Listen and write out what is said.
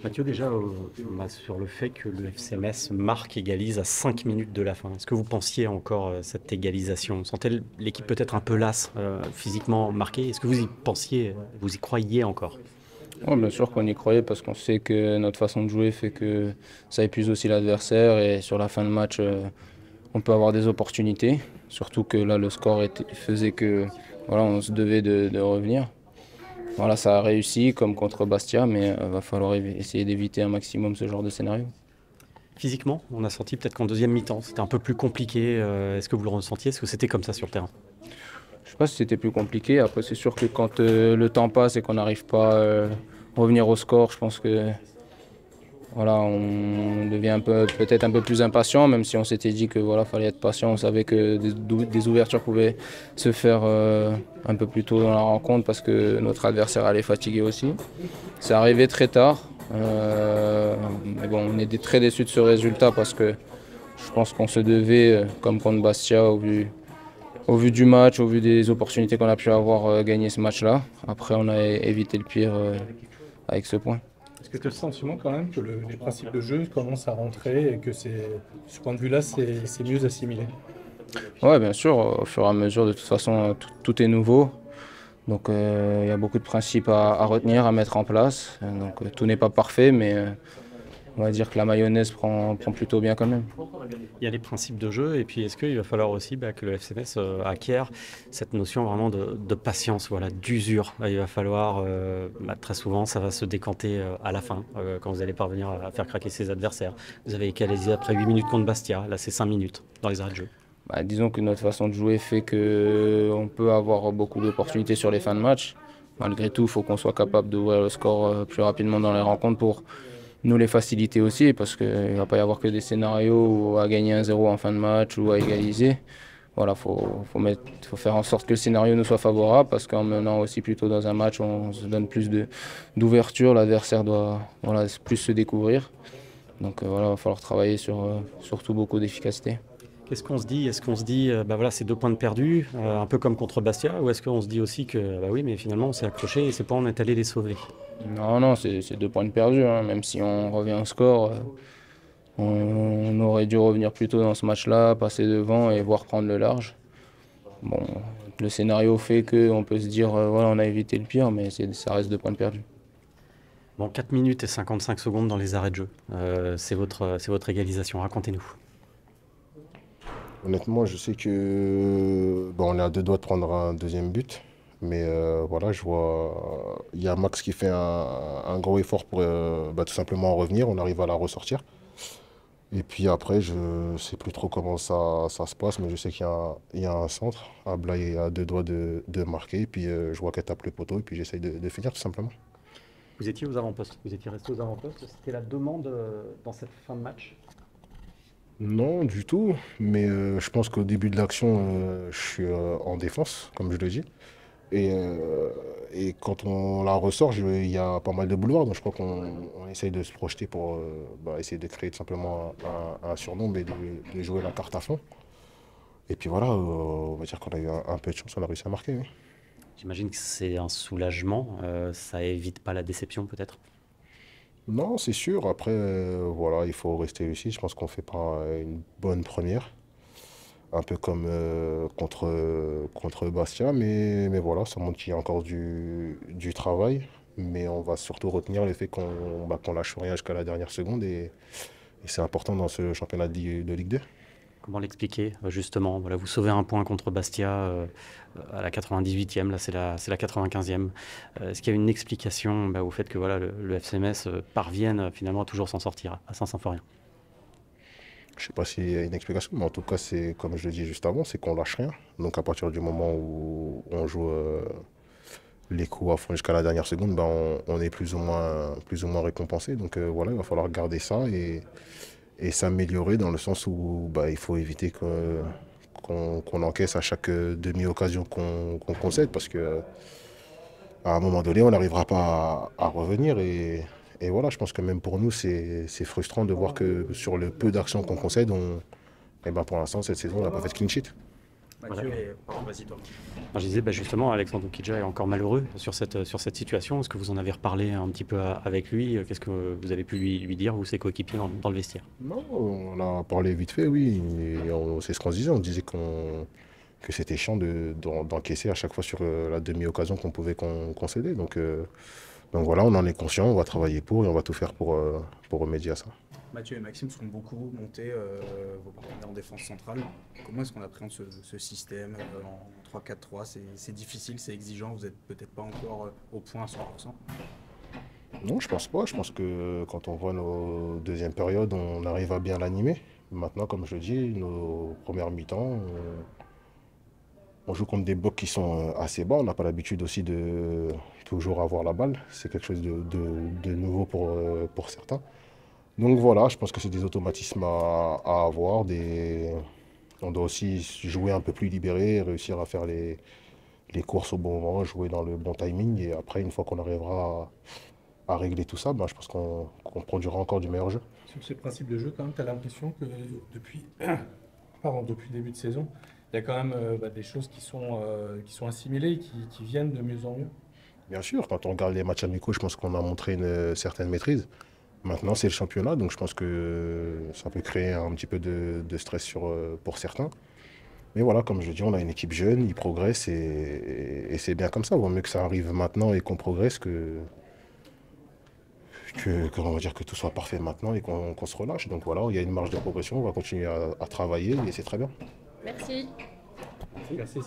Mathieu, déjà, sur le fait que le FC Metz marque, égalise à 5 minutes de la fin, est-ce que vous pensiez encore cette égalisation? Sentez l'équipe peut-être un peu lasse, physiquement marquée? Est-ce que vous y pensiez, vous y croyiez encore? Ouais, bien sûr qu'on y croyait parce qu'on sait que notre façon de jouer fait que ça épuise aussi l'adversaire et sur la fin de match, on peut avoir des opportunités. Surtout que là, le score faisait que voilà, on se devait de revenir. Voilà, ça a réussi comme contre Bastia, mais il va falloir essayer d'éviter un maximum ce genre de scénario. Physiquement, on a senti peut-être qu'en deuxième mi-temps, c'était un peu plus compliqué. Est-ce que vous le ressentiez? Est-ce que c'était comme ça sur le terrain? Je sais pas si c'était plus compliqué. Après, c'est sûr que quand le temps passe et qu'on n'arrive pas à revenir au score, je pense que voilà, on devient peut-être un peu plus impatient, même si on s'était dit que voilà, fallait être patient. On savait que des ouvertures pouvaient se faire un peu plus tôt dans la rencontre parce que notre adversaire allait fatiguer aussi. C'est arrivé très tard. Mais bon, on est très déçus de ce résultat parce que je pense qu'on se devait, comme contre Bastia, au vu du match, au vu des opportunités qu'on a pu avoir, gagner ce match-là. Après, on a évité le pire avec ce point. Est-ce que tu as le sentiment quand même que les principes de jeu commencent à rentrer et que ce point de vue-là, c'est mieux assimilé? Ouais, bien sûr, au fur et à mesure, de toute façon, tout est nouveau. Donc, il y a beaucoup de principes à retenir, à mettre en place. Donc, tout n'est pas parfait, mais on va dire que la mayonnaise prend plutôt bien quand même. Il y a les principes de jeu, et puis est-ce qu'il va falloir aussi que le FCMS acquiert cette notion vraiment de patience, voilà, d'usure. Il va falloir, très souvent, ça va se décanter à la fin, quand vous allez parvenir à faire craquer ses adversaires. Vous avez égalisé après 8 minutes contre Bastia, là c'est 5 minutes dans les arrêts de jeu. Bah, disons que notre façon de jouer fait qu'on peut avoir beaucoup d'opportunités sur les fins de match. Malgré tout, il faut qu'on soit capable d'ouvrir le score plus rapidement dans les rencontres pour nous les faciliter aussi, parce qu'il ne va pas y avoir que des scénarios où à gagner 1-0 en fin de match ou à égaliser. Voilà, faut faire en sorte que le scénario nous soit favorable, parce qu'en menant aussi plutôt dans un match, on se donne plus d'ouverture, l'adversaire doit voilà, plus se découvrir. Donc voilà, il va falloir travailler sur surtout beaucoup d'efficacité. Qu'est-ce qu'on se dit? Est-ce qu'on se dit, voilà, c'est 2 points de perdus, un peu comme contre Bastia, ou est-ce qu'on se dit aussi que, bah oui, mais finalement on s'est accroché et c'est pas on est allé les sauver? Non, non, c'est 2 points de perdu, hein. Même si on revient au score, on aurait dû revenir plus tôt dans ce match-là, passer devant et voir prendre le large. Bon, le scénario fait qu'on peut se dire, voilà, on a évité le pire, mais ça reste 2 points de perdu. Bon, 4 minutes et 55 secondes dans les arrêts de jeu. C'est votre égalisation, racontez-nous. Honnêtement, je sais que bon, on est à 2 doigts de prendre un deuxième but. Mais voilà, je vois. Il y a Max qui fait un gros effort pour tout simplement en revenir. On arrive à la ressortir. Et puis après, je ne sais plus trop comment ça se passe, mais je sais qu'il y a un centre. Abla est à 2 doigts de marquer. Et puis je vois qu'elle tape le poteau. Et puis j'essaye de finir tout simplement. Vous étiez aux avant-postes, vous étiez resté aux avant-postes. C'était la demande dans cette fin de match. Non, du tout. Mais je pense qu'au début de l'action, je suis en défense, comme je le dis. Et quand on la ressort, il y a pas mal de boulevards. Donc je crois qu'on essaye de se projeter pour essayer de créer tout simplement un surnombre et de jouer la carte à fond. Et puis voilà, on va dire qu'on a eu un peu de chance, on a réussi à marquer. Oui. J'imagine que c'est un soulagement, ça évite pas la déception peut-être. Non, c'est sûr. Après, voilà, il faut rester lucide. Je pense qu'on fait pas une bonne première. Un peu comme contre Bastia. Mais voilà, ça montre qu'il y a encore du travail. Mais on va surtout retenir le fait qu'on lâche rien jusqu'à la dernière seconde. Et c'est important dans ce championnat de Ligue 2. Comment l'expliquer justement? Voilà, vous sauvez un point contre Bastia à la 98e, là c'est la 95e. Est-ce qu'il y a une explication au fait que voilà, le FC Metz parvienne finalement à toujours s'en sortir à Saint-Symphorien? Je ne sais pas s'il y a une explication, mais en tout cas, c'est comme je l'ai dit juste avant, c'est qu'on lâche rien. Donc à partir du moment où on joue les coups à fond jusqu'à la dernière seconde, on est plus ou moins récompensé. Donc voilà, il va falloir garder ça et s'améliorer dans le sens où il faut éviter qu'on encaisse à chaque demi-occasion qu'on concède parce que à un moment donné, on n'arrivera pas à revenir. Et voilà, je pense que même pour nous, c'est frustrant de voir que sur le peu d'actions qu'on concède, pour l'instant, cette saison, on n'a pas fait de clean sheet. Mathieu, pardon, vas-y toi. Alors, je disais justement, Alexandre Oukidja est encore malheureux sur cette situation. Est-ce que vous en avez reparlé un petit peu avec lui? Qu'est-ce que vous avez pu lui dire, ou ses coéquipiers dans le vestiaire? Non, on a parlé vite fait, oui. C'est ce qu'on se disait. On disait que c'était chiant d'encaisser à chaque fois sur la demi-occasion qu'on pouvait concéder. Donc voilà, on en est conscient, on va travailler pour et on va tout faire pour remédier à ça. Mathieu et Maxime sont beaucoup montés vos partenaires en défense centrale. Comment est-ce qu'on appréhende ce système en 3-4-3? C'est difficile, c'est exigeant, vous n'êtes peut-être pas encore au point à 100%. Non, je pense pas. Je pense que quand on voit nos deuxièmes périodes, on arrive à bien l'animer. Maintenant, comme je le dis, nos premières mi-temps, on joue contre des blocs qui sont assez bas. On n'a pas l'habitude aussi de toujours avoir la balle. C'est quelque chose de nouveau pour certains. Donc voilà, je pense que c'est des automatismes à avoir. On doit aussi jouer un peu plus libéré, réussir à faire les courses au bon moment, jouer dans le bon timing. Et après, une fois qu'on arrivera à régler tout ça, je pense qu'on produira encore du meilleur jeu. Sur ces principes de jeu, quand même, tu as l'impression que depuis le début de saison, il y a quand même des choses qui sont assimilées, qui viennent de mieux en mieux. Bien sûr, quand on regarde les matchs amicaux, je pense qu'on a montré une certaine maîtrise. Maintenant, c'est le championnat, donc je pense que ça peut créer un petit peu de stress pour certains. Mais voilà, comme je dis, on a une équipe jeune, ils progressent et c'est bien comme ça. Il vaut mieux que ça arrive maintenant et qu'on progresse on va dire que tout soit parfait maintenant et qu'on se relâche. Donc voilà, il y a une marge de progression, on va continuer à travailler et c'est très bien. Merci. Merci.